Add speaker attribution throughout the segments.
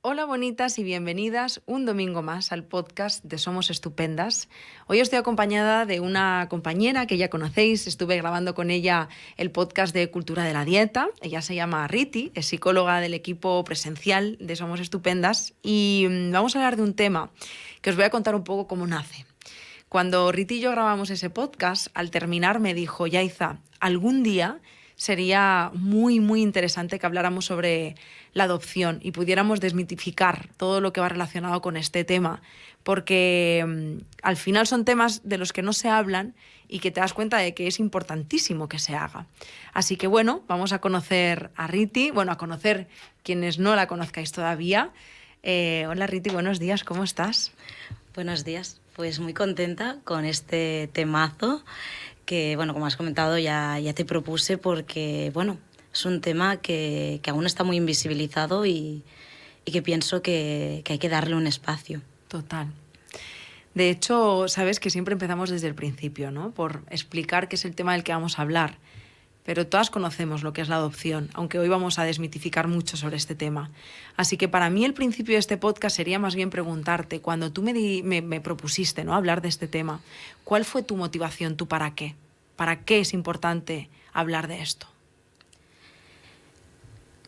Speaker 1: Hola bonitas y bienvenidas un domingo más al podcast de Somos Estupendas. Hoy estoy acompañada de una compañera que ya conocéis, estuve grabando con ella el podcast de Cultura de la Dieta. Ella se llama Riti, es psicóloga del equipo presencial de Somos Estupendas y vamos a hablar de un tema que os voy a contar un poco cómo nace. Cuando Riti y yo grabamos ese podcast, al terminar me dijo: Yaiza, algún día sería muy interesante que habláramos sobre la adopción y pudiéramos desmitificar todo lo que va relacionado con este tema, porque al final son temas de los que no se hablan y que te das cuenta de que es importantísimo que se haga. Así que bueno, vamos a conocer a Riti, a conocer quienes no la conozcáis todavía. Hola Riti, buenos días, ¿cómo estás?
Speaker 2: Buenos días, pues muy contenta con este temazo que, como has comentado, ya te propuse porque, es un tema que aún está muy invisibilizado y que pienso que hay que darle un espacio.
Speaker 1: Total. De hecho, sabes que siempre empezamos desde el principio, ¿no? Por explicar qué es el tema del que vamos a hablar. Pero todas conocemos lo que es la adopción, aunque hoy vamos a desmitificar mucho sobre este tema. Así que para mí el principio de este podcast sería más bien preguntarte, cuando tú me propusiste, ¿no?, hablar de este tema, ¿cuál fue tu motivación, tu para qué? ¿Para qué es importante hablar de esto?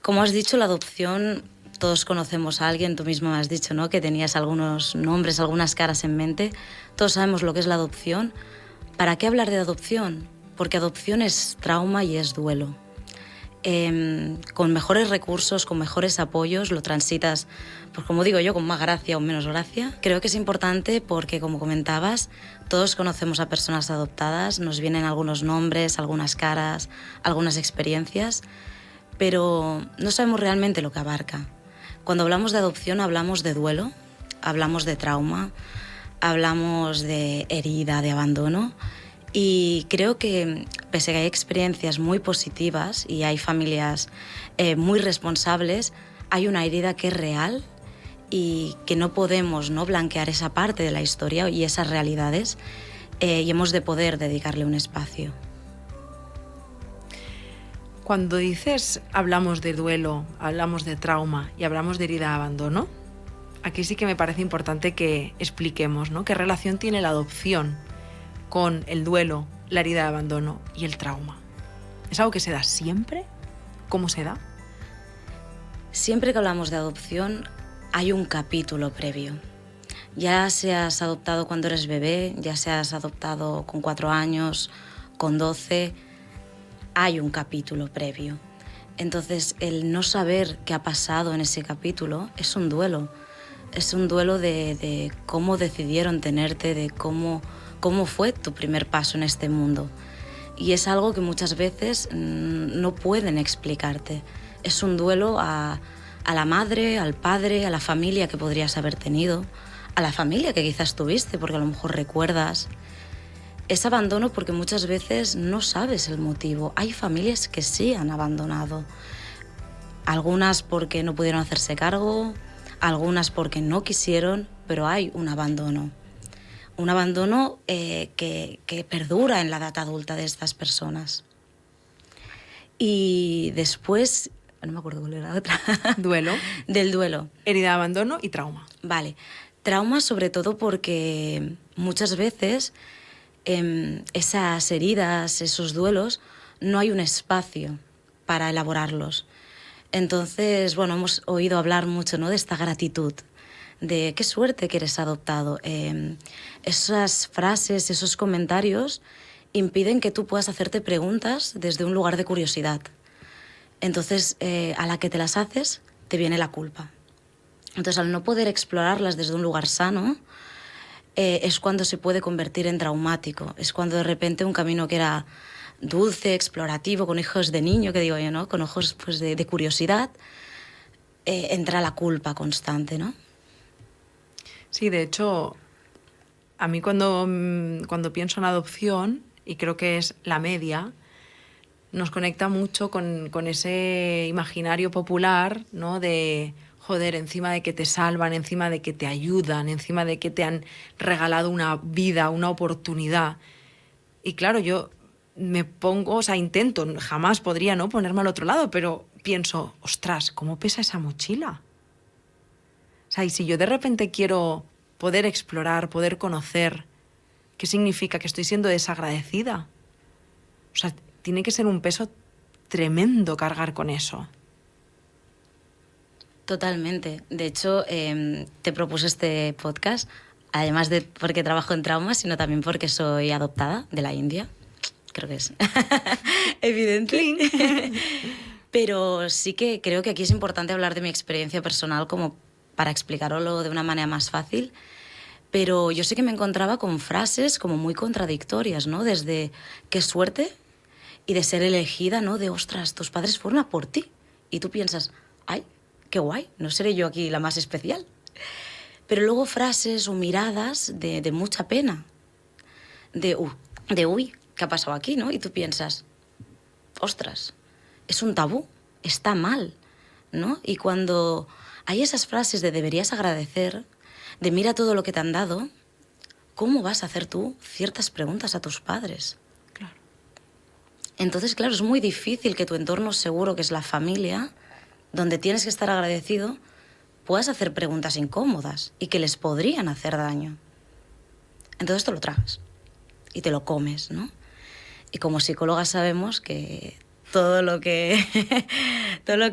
Speaker 2: Como has dicho, la adopción, todos conocemos a alguien, tú mismo me has dicho, ¿no?, que tenías algunos nombres, algunas caras en mente. Todos sabemos lo que es la adopción. ¿Para qué hablar de adopción? Porque adopción es trauma y es duelo. Con mejores recursos, con mejores apoyos, lo transitas, pues como digo yo, con más gracia o menos gracia. Creo que es importante porque, como comentabas, todos conocemos a personas adoptadas, nos vienen algunos nombres, algunas caras, algunas experiencias, pero no sabemos realmente lo que abarca. Cuando hablamos de adopción hablamos de duelo, hablamos de trauma, hablamos de herida, de abandono. Y creo que, pese a que hay experiencias muy positivas y hay familias muy responsables, hay una herida que es real y que no podemos, ¿no?, blanquear esa parte de la historia y esas realidades, y hemos de poder dedicarle un espacio.
Speaker 1: Cuando dices hablamos de duelo, hablamos de trauma y hablamos de herida de abandono, aquí sí que me parece importante que expliquemos, ¿no?, qué relación tiene la adopción con el duelo, la herida de abandono y el trauma. ¿Es algo que se da siempre? ¿Cómo se da?
Speaker 2: Siempre que hablamos de adopción hay un capítulo previo. Ya seas adoptado cuando eres bebé, ya seas adoptado con 4 años, con 12, hay un capítulo previo. Entonces, el no saber qué ha pasado en ese capítulo es un duelo. Es un duelo de cómo decidieron tenerte, de cómo fue tu primer paso en este mundo. Y es algo que muchas veces no pueden explicarte. Es un duelo a la madre, al padre, a la familia que podrías haber tenido, a la familia que quizás tuviste, porque a lo mejor recuerdas. Es abandono porque muchas veces no sabes el motivo. Hay familias que sí han abandonado. Algunas porque no pudieron hacerse cargo, algunas porque no quisieron, pero hay un abandono. Un abandono que perdura en la edad adulta de estas personas. Y después, no me acuerdo cuál era la otra.
Speaker 1: Duelo.
Speaker 2: Del duelo.
Speaker 1: Herida de abandono y trauma.
Speaker 2: Vale. Trauma sobre todo porque muchas veces esas heridas, esos duelos, no hay un espacio para elaborarlos. Entonces, hemos oído hablar mucho, ¿no?, de esta gratitud, de qué suerte que eres adoptado. Esas frases, esos comentarios impiden que tú puedas hacerte preguntas desde un lugar de curiosidad. Entonces, a la que te las haces, te viene la culpa. Entonces, al no poder explorarlas desde un lugar sano, es cuando se puede convertir en traumático. Es cuando de repente un camino que era dulce, explorativo, con ojos de niño, que digo yo, ¿no?, con ojos pues, de curiosidad, entra la culpa constante, ¿no?
Speaker 1: Sí, de hecho, a mí cuando pienso en adopción, y creo que es la media, nos conecta mucho con ese imaginario popular, ¿no?, de, joder, encima de que te salvan, encima de que te ayudan, encima de que te han regalado una vida, una oportunidad. Y claro, yo me pongo, intento, jamás podría, ¿no?, ponerme al otro lado, pero pienso, ostras, ¿cómo pesa esa mochila? O sea, y si yo de repente quiero poder explorar, poder conocer, ¿qué significa? Que estoy siendo desagradecida. O sea, tiene que ser un peso tremendo cargar con eso.
Speaker 2: Totalmente. De hecho, te propuse este podcast, además de porque trabajo en traumas, sino también porque soy adoptada de la India. Creo que es evidente. Pero sí que creo que aquí es importante hablar de mi experiencia personal como para explicarlo de una manera más fácil. Pero yo sé que me encontraba con frases como muy contradictorias, ¿no? Desde qué suerte y de ser elegida, ¿no? De, ostras, tus padres fueron a por ti. Y tú piensas, ay, qué guay, no seré yo aquí la más especial. Pero luego frases o miradas de mucha pena, de uy, ¿qué ha pasado aquí, no? Y tú piensas, ostras, es un tabú, está mal, ¿no? Y cuando hay esas frases de deberías agradecer, de mira todo lo que te han dado, ¿cómo vas a hacer tú ciertas preguntas a tus padres?
Speaker 1: Claro.
Speaker 2: Entonces, claro, es muy difícil que tu entorno seguro, que es la familia, donde tienes que estar agradecido, puedas hacer preguntas incómodas y que les podrían hacer daño. Entonces te lo tragas y te lo comes, ¿no? Y como psicólogas sabemos que todo lo que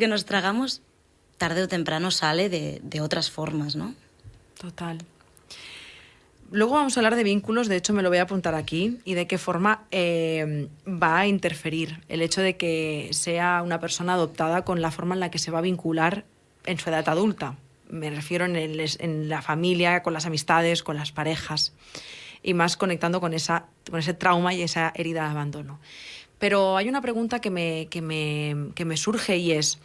Speaker 2: nos tragamos, tarde o temprano sale de otras formas, ¿no?
Speaker 1: Total. Luego vamos a hablar de vínculos, de hecho me lo voy a apuntar aquí, y de qué forma va a interferir el hecho de que sea una persona adoptada con la forma en la que se va a vincular en su edad adulta. Me refiero en la familia, con las amistades, con las parejas, y más conectando con ese trauma y esa herida de abandono. Pero hay una pregunta que me surge, y es,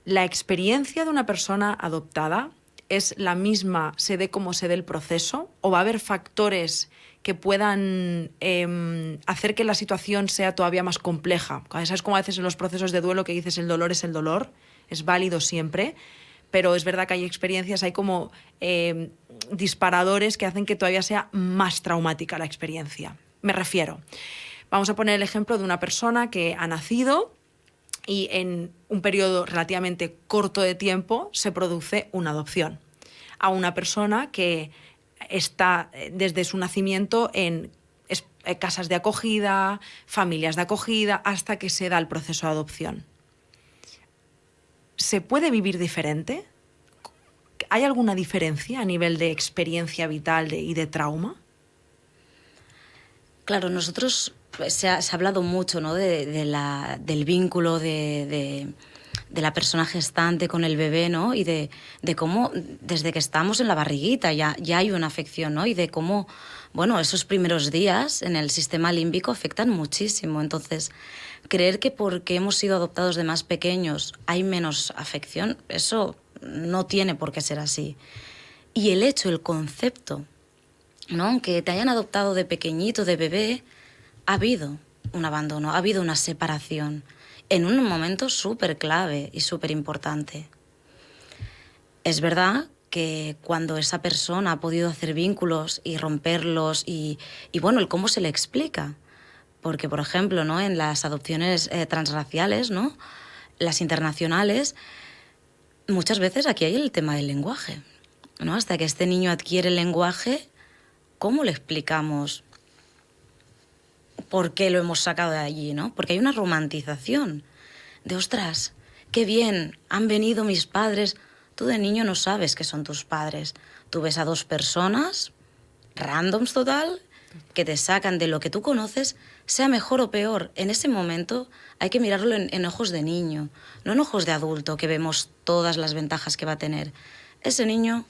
Speaker 1: ¿la experiencia de una persona adoptada es la misma, se dé como se dé el proceso, o va a haber factores que puedan hacer que la situación sea todavía más compleja? ¿Sabes cómo a veces en los procesos de duelo que dices el dolor es el dolor? Es válido siempre, pero es verdad que hay experiencias, hay como disparadores que hacen que todavía sea más traumática la experiencia. Me refiero, vamos a poner el ejemplo de una persona que ha nacido y en un periodo relativamente corto de tiempo se produce una adopción a una persona que está desde su nacimiento en casas de acogida, familias de acogida, hasta que se da el proceso de adopción. ¿Se puede vivir diferente? ¿Hay alguna diferencia a nivel de experiencia vital y de trauma?
Speaker 2: Claro, nosotros se ha hablado mucho, ¿no? del vínculo de la persona gestante con el bebé, ¿no? Y de cómo desde que estamos en la barriguita ya hay una afección, ¿no? Y de cómo, bueno, esos primeros días en el sistema límbico afectan muchísimo. Entonces, creer que porque hemos sido adoptados de más pequeños hay menos afección, eso no tiene por qué ser así. Y el hecho, el concepto, ¿no? Aunque te hayan adoptado de pequeñito, de bebé, ha habido un abandono, ha habido una separación en un momento súper clave y súper importante. Es verdad que cuando esa persona ha podido hacer vínculos y romperlos y bueno, el cómo se le explica. Porque, por ejemplo, ¿no? En las adopciones transraciales, ¿no? Las internacionales, muchas veces aquí hay el tema del lenguaje, ¿no? Hasta que este niño adquiere el lenguaje, ¿cómo le explicamos por qué lo hemos sacado de allí, ¿no? Porque hay una romantización de, ostras, qué bien, han venido mis padres. Tú de niño no sabes que son tus padres. Tú ves a dos personas, randoms total, que te sacan de lo que tú conoces, sea mejor o peor. En ese momento hay que mirarlo en ojos de niño, no en ojos de adulto, que vemos todas las ventajas que va a tener. Ese niño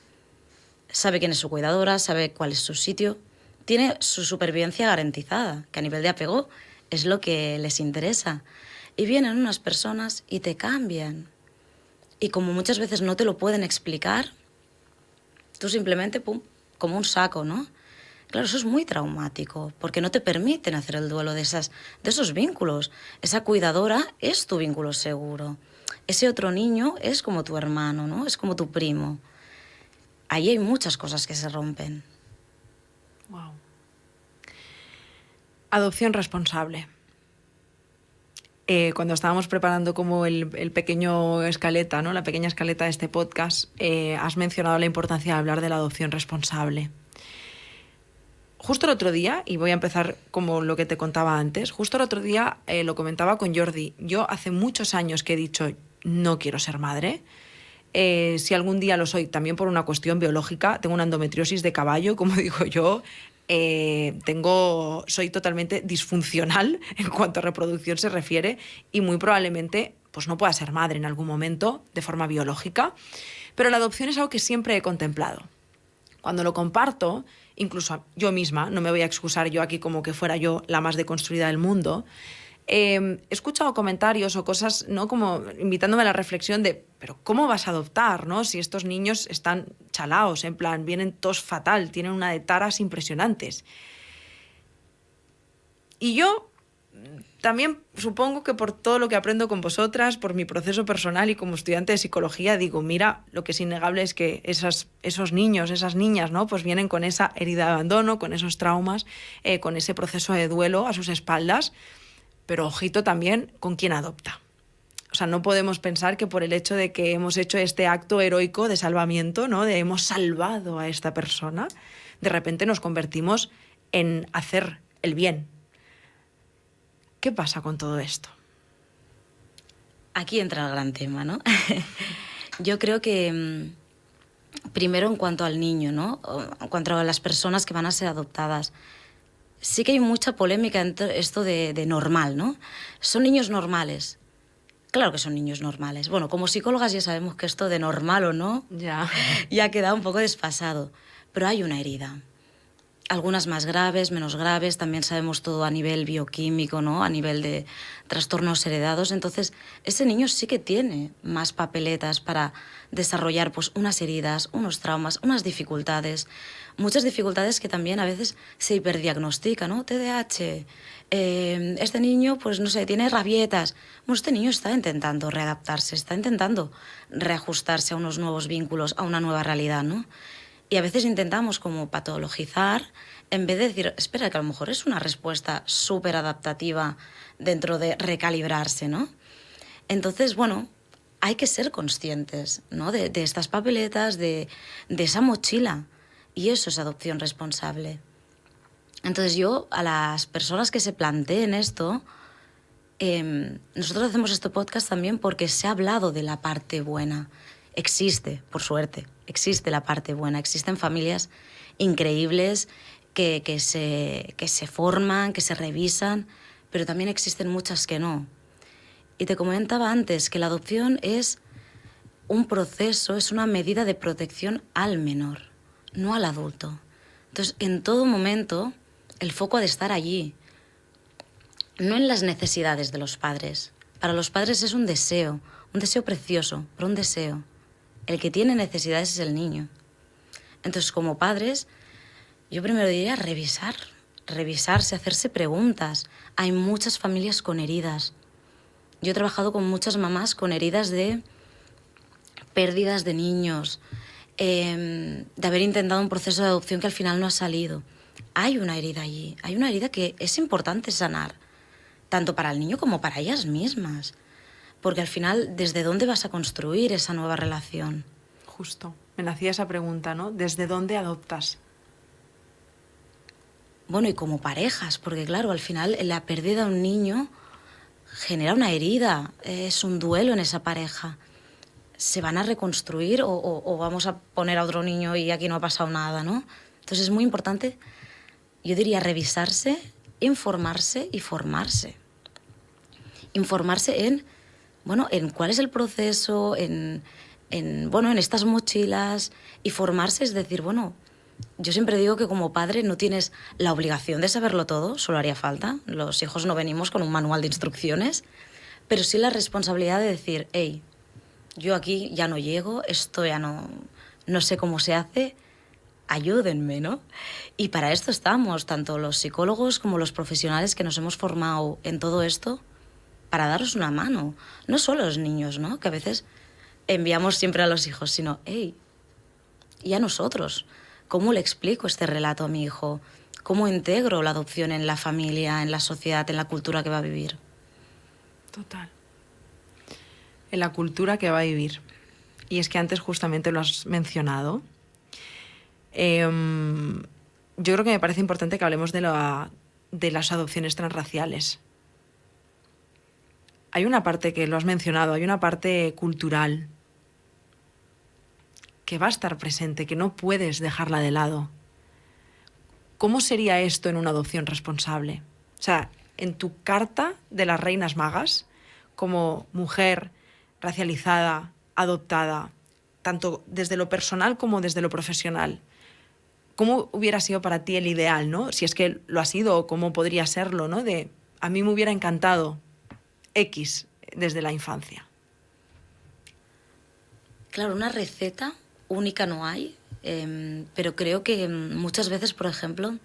Speaker 2: sabe quién es su cuidadora, sabe cuál es su sitio, tiene su supervivencia garantizada, que a nivel de apego es lo que les interesa. Y vienen unas personas y te cambian. Y como muchas veces no te lo pueden explicar, tú simplemente, pum, como un saco, ¿no? Claro, eso es muy traumático, porque no te permiten hacer el duelo de esos vínculos. Esa cuidadora es tu vínculo seguro. Ese otro niño es como tu hermano, ¿no? Es como tu primo. Ahí hay muchas cosas que se rompen.
Speaker 1: Wow. Adopción responsable. cuando estábamos preparando como el pequeño escaleta, ¿no? La pequeña escaleta de este podcast, has mencionado la importancia de hablar de la adopción responsable. Justo el otro día, y voy a empezar como lo que te contaba antes, justo el otro día lo comentaba con Jordi. Yo hace muchos años que he dicho, no quiero ser madre. Si algún día lo soy, también por una cuestión biológica, tengo una endometriosis de caballo, como digo yo, soy totalmente disfuncional en cuanto a reproducción se refiere y muy probablemente pues no pueda ser madre en algún momento de forma biológica, pero la adopción es algo que siempre he contemplado. Cuando lo comparto, incluso yo misma, no me voy a excusar yo aquí como que fuera yo la más deconstruida del mundo, he escuchado comentarios o cosas, ¿no? Como invitándome a la reflexión de, pero ¿cómo vas a adoptar, no? Si estos niños están chalaos, en plan, vienen todos fatal, tienen una de taras impresionantes. Y yo también supongo que por todo lo que aprendo con vosotras, por mi proceso personal y como estudiante de psicología, digo, mira, lo que es innegable es que esos niños, esas niñas, ¿no? Pues vienen con esa herida de abandono, con esos traumas, con ese proceso de duelo a sus espaldas. Pero ojito también con quién adopta. O sea, no podemos pensar que por el hecho de que hemos hecho este acto heroico de salvamiento, ¿no? De hemos salvado a esta persona, de repente nos convertimos en hacer el bien. ¿Qué pasa con todo esto?
Speaker 2: Aquí entra el gran tema, ¿no? Yo creo que primero en cuanto al niño, ¿no? En cuanto a las personas que van a ser adoptadas, sí que hay mucha polémica entre esto de normal, ¿no? Son niños normales. Claro que son niños normales. Bueno, como psicólogas ya sabemos que esto de normal o no
Speaker 1: ya
Speaker 2: ha quedado un poco desfasado. Pero hay una herida. Algunas más graves, menos graves. También sabemos todo a nivel bioquímico, ¿no? A nivel de trastornos heredados. Entonces, ese niño sí que tiene más papeletas para desarrollar pues, unas heridas, unos traumas, unas dificultades. Muchas dificultades que también a veces se hiperdiagnostican, ¿no? TDAH, este niño, pues no sé, tiene rabietas. Bueno, este niño está intentando readaptarse, está intentando reajustarse a unos nuevos vínculos, a una nueva realidad, ¿no? Y a veces intentamos como patologizar en vez de decir, espera, que a lo mejor es una respuesta súper adaptativa dentro de recalibrarse, ¿no? Entonces, bueno, hay que ser conscientes, ¿no? de estas papeletas, de esa mochila. Y eso es adopción responsable. Entonces yo, a las personas que se planteen esto, nosotros hacemos este podcast también porque se ha hablado de la parte buena. Existe, por suerte, existe la parte buena. Existen familias increíbles que se forman, que se revisan, pero también existen muchas que no. Y te comentaba antes que la adopción es un proceso, es una medida de protección al menor, no al adulto. Entonces, en todo momento, el foco ha de estar allí, no en las necesidades de los padres. Para los padres es un deseo precioso, pero un deseo. El que tiene necesidades es el niño. Entonces, como padres, yo primero diría revisarse, hacerse preguntas. Hay muchas familias con heridas. Yo he trabajado con muchas mamás con heridas de pérdidas de niños, de haber intentado un proceso de adopción que al final no ha salido. Hay una herida allí, hay una herida que es importante sanar, tanto para el niño como para ellas mismas. Porque al final, ¿desde dónde vas a construir esa nueva relación?
Speaker 1: Justo, me nacía esa pregunta, ¿no? ¿Desde dónde adoptas?
Speaker 2: Bueno, y como parejas, porque claro, al final la pérdida de un niño genera una herida, es un duelo en esa pareja. ¿Se van a reconstruir o vamos a poner a otro niño y aquí no ha pasado nada, ¿no? Entonces es muy importante, yo diría, revisarse, informarse y formarse. Informarse en cuál es el proceso, en estas mochilas, y formarse es decir, yo siempre digo que como padre no tienes la obligación de saberlo todo, solo haría falta, los hijos no venimos con un manual de instrucciones, pero sí la responsabilidad de decir, hey, yo aquí ya no llego, esto ya no sé cómo se hace, ayúdenme, ¿no? Y para esto estamos, tanto los psicólogos como los profesionales que nos hemos formado en todo esto, para daros una mano. No solo los niños, ¿no? Que a veces enviamos siempre a los hijos, sino, hey, y a nosotros. ¿Cómo le explico este relato a mi hijo? ¿Cómo integro la adopción en la familia, en la sociedad, en la cultura que va a vivir?
Speaker 1: Total. En la cultura que va a vivir. Y es que antes justamente lo has mencionado. Yo creo que me parece importante que hablemos de las adopciones transraciales. Hay una parte que lo has mencionado, hay una parte cultural que va a estar presente, que no puedes dejarla de lado. ¿Cómo sería esto en una adopción responsable? O sea, en tu carta de las reinas magas, como mujer racializada, adoptada, tanto desde lo personal como desde lo profesional, ¿cómo hubiera sido para ti el ideal, ¿no? Si es que lo ha sido o cómo podría serlo, ¿no? De, a mí me hubiera encantado X desde la infancia.
Speaker 2: Claro, una receta única no hay, pero creo que muchas veces, por ejemplo,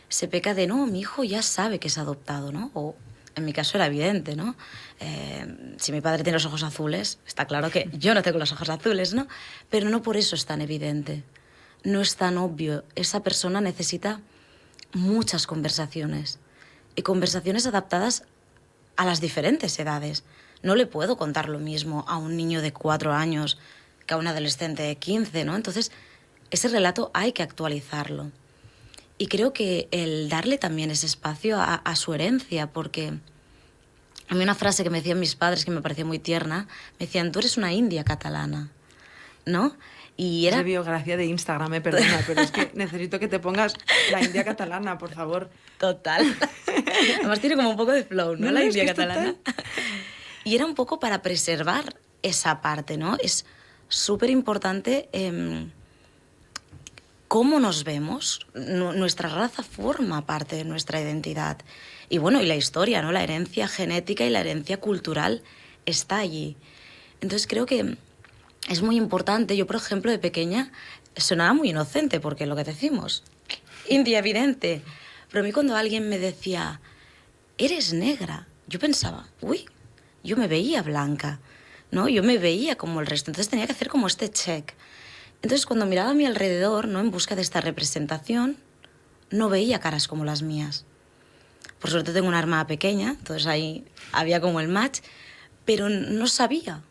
Speaker 2: se peca de, no, mi hijo ya sabe que es adoptado, ¿no? O en mi caso era evidente, ¿no? Si mi padre tiene los ojos azules, está claro que yo no tengo los ojos azules, ¿no? Pero no por eso es tan evidente, no es tan obvio. Esa persona necesita muchas conversaciones y conversaciones adaptadas a las diferentes edades. No le puedo contar lo mismo a un niño de 4 años que a un adolescente de 15, ¿no? Entonces, ese relato hay que actualizarlo. Y creo que el darle también ese espacio a su herencia, porque a mí una frase que me decían mis padres que me parecía muy tierna, me decían, tú eres una india catalana, ¿no? Y era...
Speaker 1: Esa biografía de Instagram, perdona, pero es que necesito que te pongas la india catalana, por favor.
Speaker 2: Total. Además tiene como un poco de flow, ¿no? La india catalana. Y era un poco para preservar esa parte, ¿no? Es súper importante cómo nos vemos. Nuestra raza forma parte de nuestra identidad. Y bueno, y la historia, ¿no? La herencia genética y la herencia cultural está allí. Entonces creo que es muy importante. Yo, por ejemplo, de pequeña sonaba muy inocente, porque lo que decimos, india evidente. Pero a mí cuando alguien me decía, eres negra, yo pensaba, uy, yo me veía blanca, ¿no? Yo me veía como el resto, entonces tenía que hacer como este check. Entonces cuando miraba a mi alrededor, ¿no? En busca de esta representación, no veía caras como las mías. Por suerte tengo una hermana pequeña, entonces ahí había como el match, pero no sabía,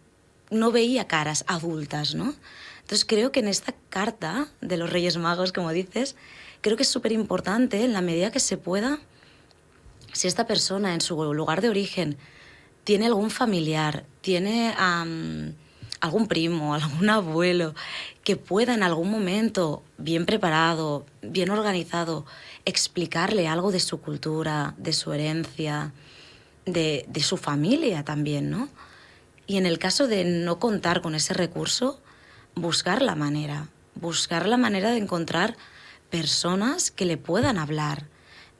Speaker 2: no veía caras adultas, ¿no? Entonces creo que en esta carta de los Reyes Magos, como dices, creo que es súper importante, en la medida que se pueda, si esta persona en su lugar de origen tiene algún familiar, tiene algún primo, algún abuelo, que pueda en algún momento, bien preparado, bien organizado, explicarle algo de su cultura, de su herencia, de su familia también, ¿no? Y en el caso de no contar con ese recurso, buscar la manera de encontrar personas que le puedan hablar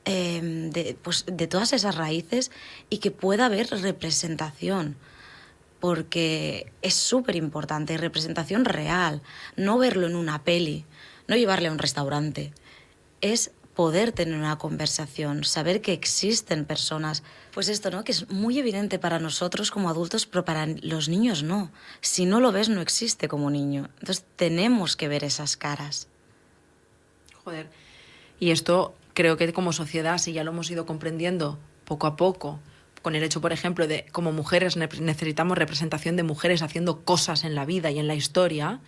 Speaker 2: de todas esas raíces y que pueda haber representación, porque es súper importante, representación real, no verlo en una peli, no llevarle a un restaurante, es poder tener una conversación, saber que existen personas, pues esto, ¿no? Que es muy evidente para nosotros como adultos, pero para los niños no. Si no lo ves, no existe como niño. Entonces tenemos que ver esas caras.
Speaker 1: Joder. Y esto creo que como sociedad, si ya lo hemos ido comprendiendo poco a poco, con el hecho, por ejemplo, de como mujeres necesitamos representación de mujeres haciendo cosas en la vida y en la historia,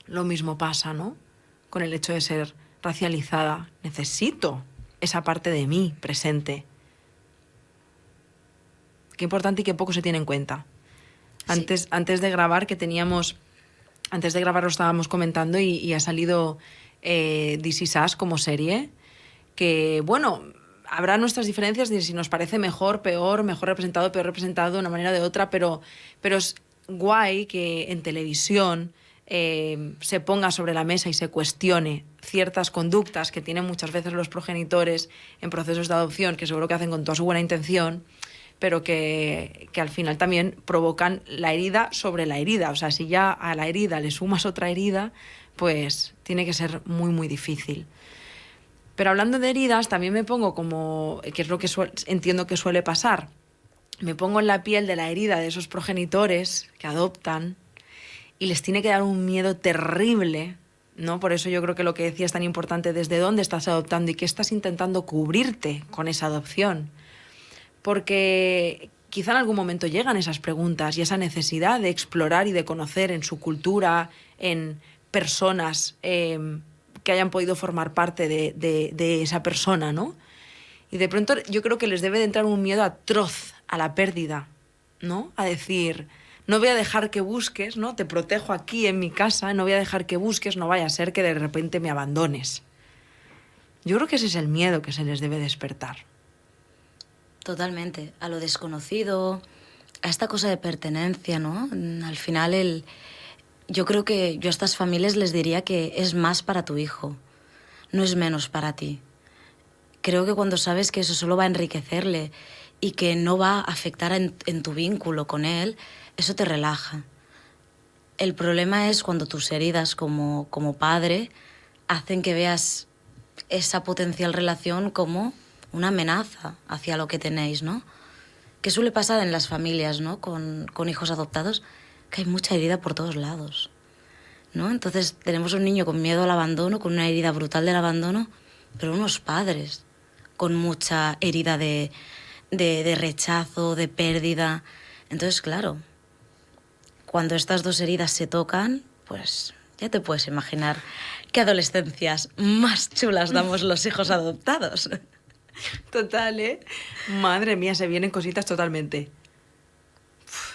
Speaker 1: lo mismo pasa, ¿no? Con el hecho de ser racializada. Necesito esa parte de mí presente. Qué importante y qué poco se tiene en cuenta.
Speaker 2: Sí.
Speaker 1: Antes de grabar, antes de grabar lo estábamos comentando y ha salido This Is Us como serie, que bueno, habrá nuestras diferencias de si nos parece mejor, peor, mejor representado, peor representado de una manera o de otra, pero es guay que en televisión se ponga sobre la mesa y se cuestione ciertas conductas que tienen muchas veces los progenitores en procesos de adopción, que seguro que hacen con toda su buena intención, pero que al final también provocan la herida sobre la herida. O sea, si ya a la herida le sumas otra herida, pues tiene que ser muy, muy difícil. Pero hablando de heridas, también me pongo como, que es lo que entiendo que suele pasar, me pongo en la piel de la herida de esos progenitores que adoptan y les tiene que dar un miedo terrible, ¿no? Por eso yo creo que lo que decía es tan importante, desde dónde estás adoptando y qué estás intentando cubrirte con esa adopción. Porque quizá en algún momento llegan esas preguntas y esa necesidad de explorar y de conocer en su cultura, en personas que hayan podido formar parte de esa persona, ¿no? Y de pronto yo creo que les debe de entrar un miedo atroz a la pérdida, ¿no? A decir, no voy a dejar que busques, ¿no? Te protejo aquí en mi casa, no voy a dejar que busques, no vaya a ser que de repente me abandones. Yo creo que ese es el miedo que se les debe despertar.
Speaker 2: Totalmente, a lo desconocido, a esta cosa de pertenencia, ¿no? Al final yo creo que yo a estas familias les diría que es más para tu hijo, no es menos para ti. Creo que cuando sabes que eso solo va a enriquecerle y que no va a afectar en tu vínculo con él, eso te relaja. El problema es cuando tus heridas como padre hacen que veas esa potencial relación como una amenaza hacia lo que tenéis, ¿no? Que suele pasar en las familias, ¿no? Con hijos adoptados, que hay mucha herida por todos lados, ¿no? Entonces tenemos un niño con miedo al abandono, con una herida brutal del abandono, pero unos padres con mucha herida de rechazo, de pérdida. Entonces, claro, cuando estas dos heridas se tocan, pues ya te puedes imaginar qué adolescencias más chulas damos los hijos adoptados.
Speaker 1: Total, ¿eh? Madre mía, se vienen cositas totalmente.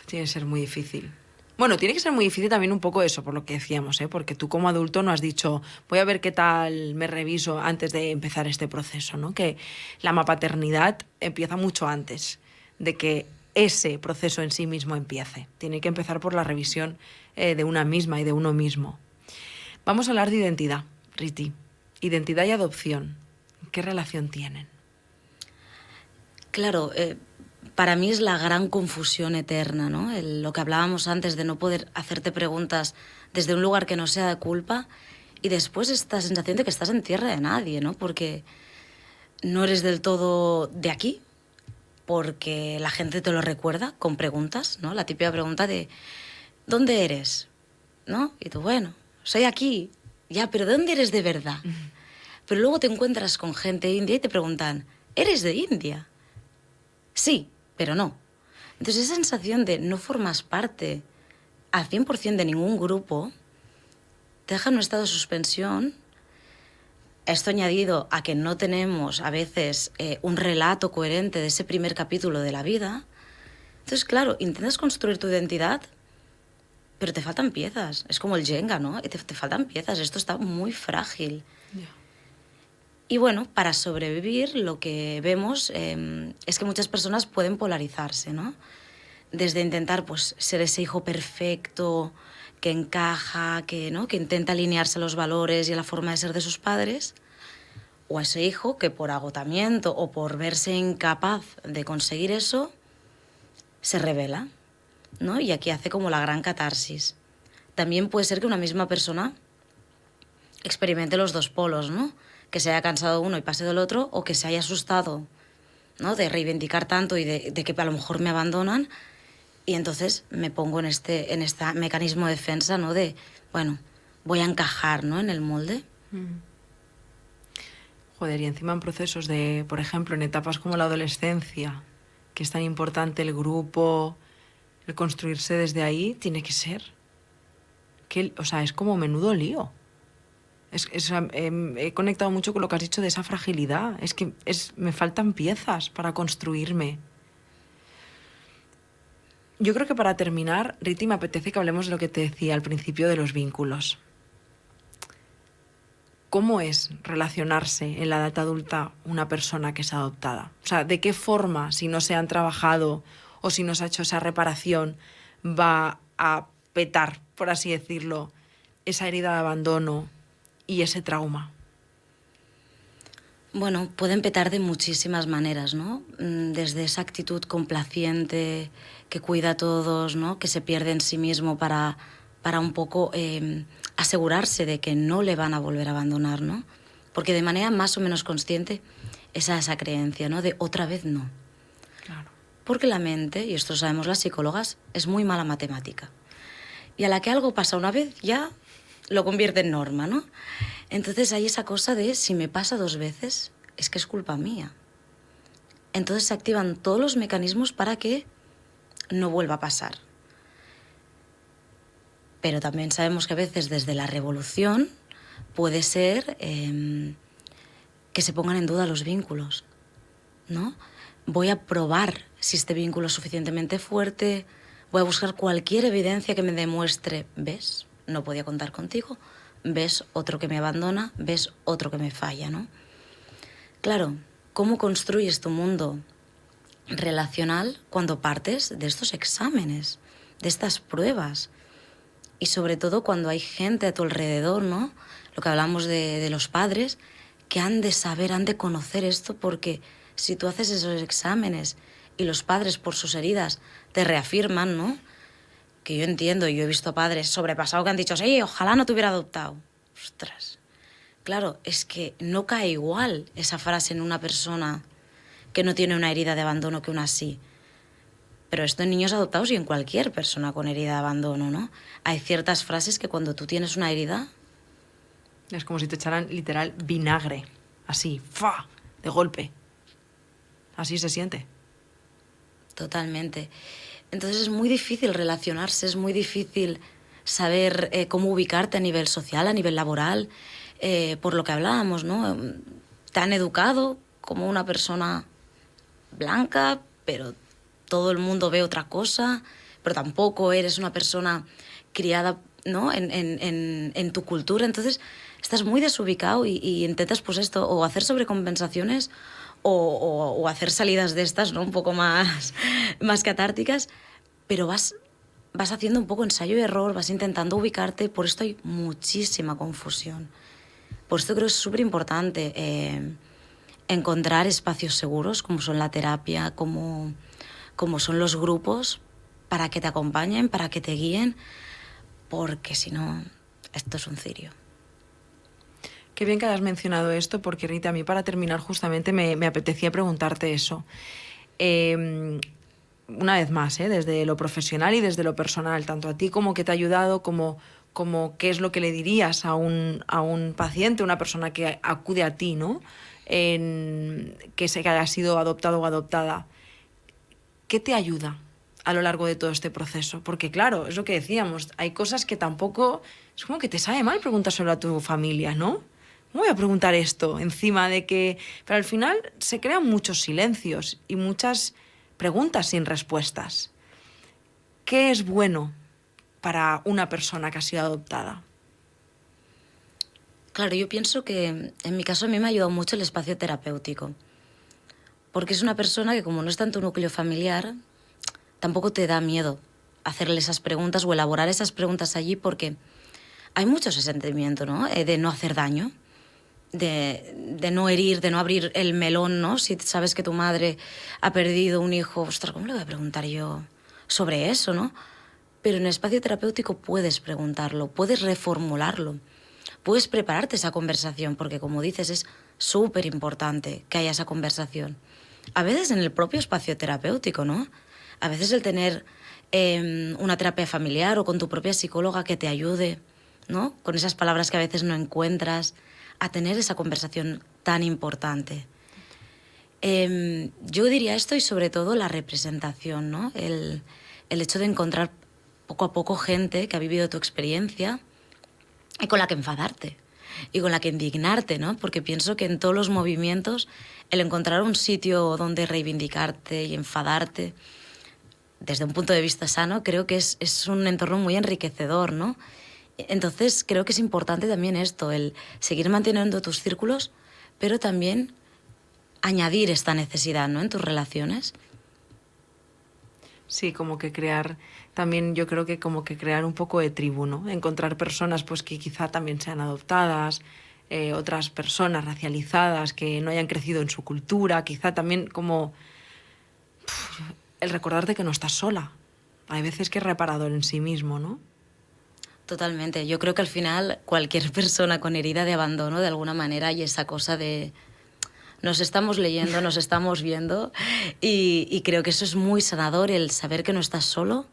Speaker 1: Tiene que ser muy difícil. Bueno, tiene que ser muy difícil también un poco eso, por lo que decíamos, ¿eh? Porque tú como adulto no has dicho, voy a ver qué tal me reviso antes de empezar este proceso, ¿no? Que la mapaternidad empieza mucho antes de que ese proceso en sí mismo empiece. Tiene que empezar por la revisión de una misma y de uno mismo. Vamos a hablar de identidad, Riti. Identidad y adopción. ¿Qué relación tienen?
Speaker 2: Claro, para mí es la gran confusión eterna, ¿no? Lo que hablábamos antes de no poder hacerte preguntas desde un lugar que no sea de culpa y después esta sensación de que estás en tierra de nadie, ¿no? Porque no eres del todo de aquí, porque la gente te lo recuerda con preguntas, ¿no? La típica pregunta de ¿dónde eres? ¿No? Y tú, bueno, soy aquí. Ya, pero ¿de dónde eres de verdad? Pero luego te encuentras con gente india y te preguntan, ¿eres de India? Sí, pero no. Entonces esa sensación de no formas parte al 100% de ningún grupo te deja en un estado de suspensión. Esto añadido a que no tenemos a veces un relato coherente de ese primer capítulo de la vida. Entonces, claro, intentas construir tu identidad, pero te faltan piezas. Es como el Jenga, ¿no? Te faltan piezas. Esto está muy frágil.
Speaker 1: Yeah.
Speaker 2: Y bueno, para sobrevivir lo que vemos es que muchas personas pueden polarizarse, ¿no? Desde intentar pues, ser ese hijo perfecto, que encaja, ¿no? Que intenta alinearse a los valores y a la forma de ser de sus padres, o a ese hijo que por agotamiento o por verse incapaz de conseguir eso, se rebela, ¿no? Y aquí hace como la gran catarsis. También puede ser que una misma persona experimente los dos polos, ¿no? Que se haya cansado uno y pase del otro, o que se haya asustado, ¿no? De reivindicar tanto y de que a lo mejor me abandonan, y entonces me pongo en este mecanismo de defensa, ¿no? De, bueno, voy a encajar, ¿no? En el molde.
Speaker 1: Joder, y encima en procesos de, por ejemplo, en etapas como la adolescencia, que es tan importante el grupo, el construirse desde ahí, tiene que ser. O sea, es como menudo lío. He conectado mucho con lo que has dicho de esa fragilidad. Es que me faltan piezas para construirme. Yo creo que para terminar, Riti, me apetece que hablemos de lo que te decía al principio de los vínculos. ¿Cómo es relacionarse en la edad adulta una persona que es adoptada? O sea, ¿de qué forma, si no se han trabajado o si no se ha hecho esa reparación, va a petar, por así decirlo, esa herida de abandono y ese trauma?
Speaker 2: Bueno, pueden petar de muchísimas maneras, ¿no? Desde esa actitud complaciente, que cuida a todos, ¿no? Que se pierde en sí mismo para un poco asegurarse de que no le van a volver a abandonar, ¿no? Porque de manera más o menos consciente es esa creencia, ¿no? De otra vez no.
Speaker 1: Claro.
Speaker 2: Porque la mente, y esto lo sabemos las psicólogas, es muy mala matemática. Y a la que algo pasa una vez, ya lo convierte en norma, ¿no? Entonces hay esa cosa de, si me pasa 2 veces, es que es culpa mía. Entonces se activan todos los mecanismos para que no vuelva a pasar. Pero también sabemos que a veces desde la revolución puede ser que se pongan en duda los vínculos, ¿no? Voy a probar si este vínculo es suficientemente fuerte, voy a buscar cualquier evidencia que me demuestre, ¿ves? No podía contar contigo, ¿ves? Otro que me abandona, ¿ves? Otro que me falla, ¿no? Claro, ¿cómo construyes tu mundo relacional cuando partes de estos exámenes, de estas pruebas? Y sobre todo cuando hay gente a tu alrededor, ¿no? Lo que hablamos de los padres, que han de saber, han de conocer esto, porque si tú haces esos exámenes y los padres por sus heridas te reafirman, ¿no? Que yo entiendo, yo he visto padres sobrepasados que han dicho, sí, ojalá no te hubiera adoptado. Ostras, claro, es que no cae igual esa frase en una persona que no tiene una herida de abandono que una así. Pero esto en niños adoptados y en cualquier persona con herida de abandono, ¿no? Hay ciertas frases que cuando tú tienes una herida...
Speaker 1: Es como si te echaran literal vinagre, así, ¡fa!, de golpe. Así se siente.
Speaker 2: Totalmente. Entonces es muy difícil relacionarse, es muy difícil saber cómo ubicarte a nivel social, a nivel laboral, por lo que hablábamos, ¿no? Te han educado como una persona blanca, pero todo el mundo ve otra cosa, pero tampoco eres una persona criada, ¿no? en tu cultura. Entonces estás muy desubicado y intentas pues esto, o hacer sobrecompensaciones o hacer salidas de estas, ¿no? Un poco más catárticas, pero vas haciendo un poco ensayo y error, vas intentando ubicarte, por esto hay muchísima confusión. Por esto creo que es súper importante encontrar espacios seguros, como son la terapia, como son los grupos, para que te acompañen, para que te guíen, porque si no, esto es un cirio.
Speaker 1: Qué bien que hayas mencionado esto, porque Rita, a mí para terminar justamente me apetecía preguntarte eso. Una vez más, desde lo profesional y desde lo personal, tanto a ti como qué te ha ayudado, como qué es lo que le dirías a un paciente, una persona que acude a ti, ¿no? Que haya sido adoptado o adoptada. ¿Qué te ayuda a lo largo de todo este proceso? Porque claro, es lo que decíamos, hay cosas que tampoco... Es como que te sabe mal preguntárselo a tu familia, ¿no? ¿Cómo voy a preguntar esto encima de que...? Pero al final se crean muchos silencios y muchas preguntas sin respuestas. ¿Qué es bueno para una persona que ha sido adoptada?
Speaker 2: Claro, yo pienso que en mi caso a mí me ha ayudado mucho el espacio terapéutico. Porque es una persona que como no está en tu núcleo familiar, tampoco te da miedo hacerle esas preguntas o elaborar esas preguntas allí, porque hay mucho ese sentimiento, ¿no? De no hacer daño, de no herir, de no abrir el melón, ¿no? Si sabes que tu madre ha perdido un hijo, ostras, ¿cómo le voy a preguntar yo sobre eso, no? Pero en el espacio terapéutico puedes preguntarlo, puedes reformularlo, puedes prepararte esa conversación, porque como dices, es súper importante que haya esa conversación. A veces en el propio espacio terapéutico, ¿no? A veces el tener una terapia familiar o con tu propia psicóloga que te ayude, ¿no? Con esas palabras que a veces no encuentras, a tener esa conversación tan importante. Yo diría esto y sobre todo la representación, ¿no? El hecho de encontrar poco a poco gente que ha vivido tu experiencia y con la que enfadarte y con la que indignarte, ¿no? Porque pienso que en todos los movimientos el encontrar un sitio donde reivindicarte y enfadarte desde un punto de vista sano creo que es un entorno muy enriquecedor, ¿no? Entonces creo que es importante también esto, el seguir manteniendo tus círculos, pero también añadir esta necesidad, ¿no? En tus relaciones.
Speaker 1: Sí, como que crear, también yo creo que como que crear un poco de tribu, ¿no? Encontrar personas pues que quizá también sean adoptadas, otras personas racializadas que no hayan crecido en su cultura, quizá también como el recordarte que no estás sola. Hay veces que es reparador en sí mismo, ¿no?
Speaker 2: Totalmente. Yo creo que al final cualquier persona con herida de abandono, de alguna manera, hay esa cosa de nos estamos leyendo, nos estamos viendo y creo que eso es muy sanador, el saber que no estás solo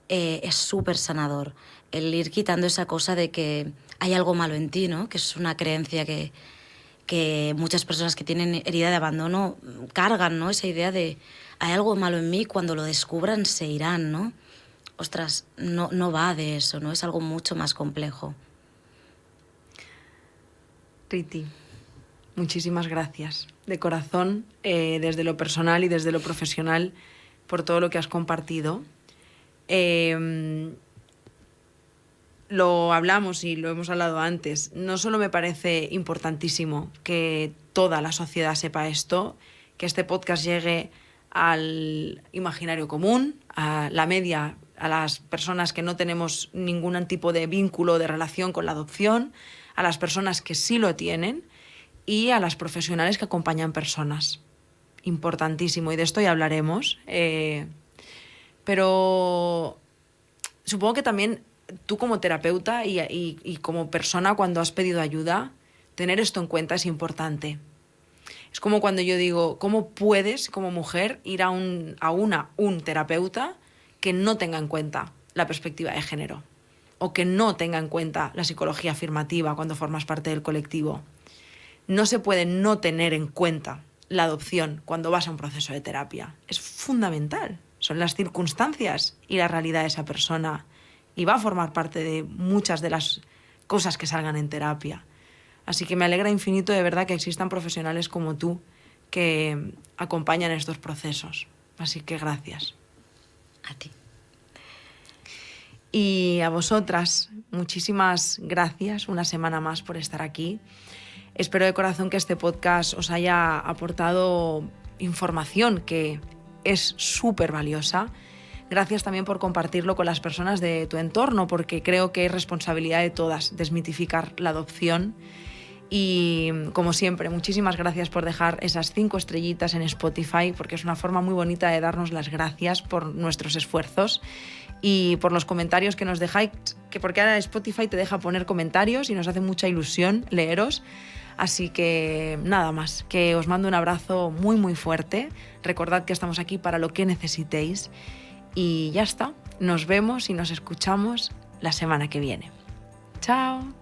Speaker 2: es súper sanador. El ir quitando esa cosa de que hay algo malo en ti, ¿no? Que es una creencia que que muchas personas que tienen herida de abandono cargan, ¿no? Esa idea de hay algo malo en mí, cuando lo descubran se irán, ¿no? Ostras, no va de eso, ¿no? Es algo mucho más complejo.
Speaker 1: Riti, muchísimas gracias de corazón, desde lo personal y desde lo profesional, por todo lo que has compartido. Lo hablamos y lo hemos hablado antes. No solo me parece importantísimo que toda la sociedad sepa esto, que este podcast llegue al imaginario común, a la media, a las personas que no tenemos ningún tipo de vínculo, de relación con la adopción, a las personas que sí lo tienen y a las profesionales que acompañan personas. Importantísimo, y de esto ya hablaremos. Pero supongo que también tú como terapeuta y como persona, cuando has pedido ayuda, tener esto en cuenta es importante. Es como cuando yo digo, ¿cómo puedes como mujer ir a un terapeuta que no tenga en cuenta la perspectiva de género o que no tenga en cuenta la psicología afirmativa cuando formas parte del colectivo? No se puede no tener en cuenta la adopción cuando vas a un proceso de terapia. Es fundamental. Son las circunstancias y la realidad de esa persona y va a formar parte de muchas de las cosas que salgan en terapia. Así que me alegra infinito de verdad que existan profesionales como tú que acompañan estos procesos. Así que gracias.
Speaker 2: A ti.
Speaker 1: Y a vosotras, muchísimas gracias una semana más por estar aquí. Espero de corazón que este podcast os haya aportado información que es súper valiosa. Gracias también por compartirlo con las personas de tu entorno, porque creo que es responsabilidad de todas desmitificar la adopción. Y como siempre, muchísimas gracias por dejar esas 5 estrellitas en Spotify, porque es una forma muy bonita de darnos las gracias por nuestros esfuerzos y por los comentarios que nos dejáis, que porque ahora Spotify te deja poner comentarios y nos hace mucha ilusión leeros. Así que nada más, que os mando un abrazo muy muy fuerte. Recordad que estamos aquí para lo que necesitéis y ya está. Nos vemos y nos escuchamos la semana que viene. ¡Chao!